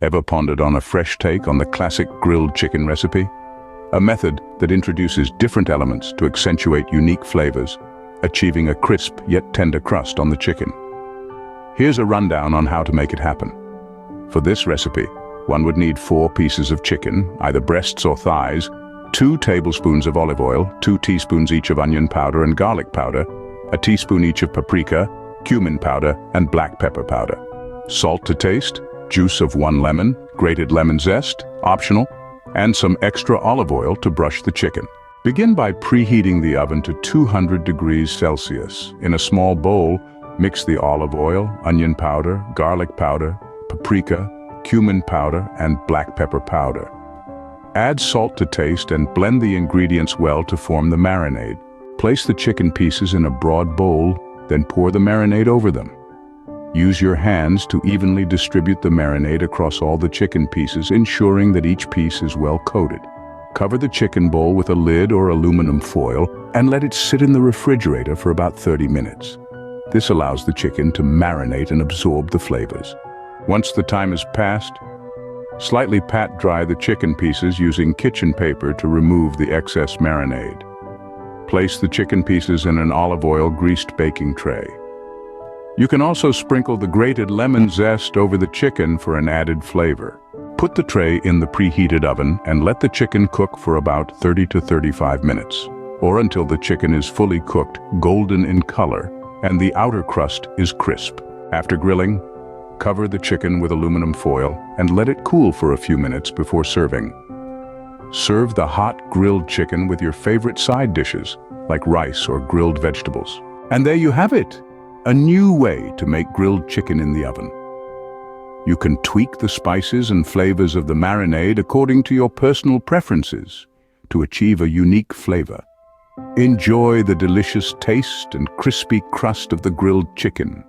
Ever pondered on a fresh take on the classic grilled chicken recipe? A method that introduces different elements to accentuate unique flavors, achieving a crisp yet tender crust on the chicken. Here's a rundown on how to make it happen. For this recipe, one would need 4 pieces of chicken, either breasts or thighs, 2 tablespoons of olive oil, 2 teaspoons each of onion powder and garlic powder, a teaspoon each of paprika, cumin powder, and black pepper powder. Salt to taste, juice of 1 lemon, grated lemon zest, optional, and some extra olive oil to brush the chicken. Begin by preheating the oven to 200 degrees Celsius. In a small bowl, mix the olive oil, onion powder, garlic powder, paprika, cumin powder, and black pepper powder. Add salt to taste and blend the ingredients well to form the marinade. Place the chicken pieces in a broad bowl, then pour the marinade over them. Use your hands to evenly distribute the marinade across all the chicken pieces, ensuring that each piece is well coated. Cover the chicken bowl with a lid or aluminum foil and let it sit in the refrigerator for about 30 minutes. This allows the chicken to marinate and absorb the flavors. Once the time has passed, slightly pat dry the chicken pieces using kitchen paper to remove the excess marinade. Place the chicken pieces in an olive oil greased baking tray. You can also sprinkle the grated lemon zest over the chicken for an added flavor. Put the tray in the preheated oven and let the chicken cook for about 30 to 35 minutes, or until the chicken is fully cooked, golden in color, and the outer crust is crisp. After grilling, cover the chicken with aluminum foil and let it cool for a few minutes before serving. Serve the hot grilled chicken with your favorite side dishes, like rice or grilled vegetables. And there you have it! A new way to make grilled chicken in the oven. You can tweak the spices and flavors of the marinade according to your personal preferences to achieve a unique flavor. Enjoy the delicious taste and crispy crust of the grilled chicken.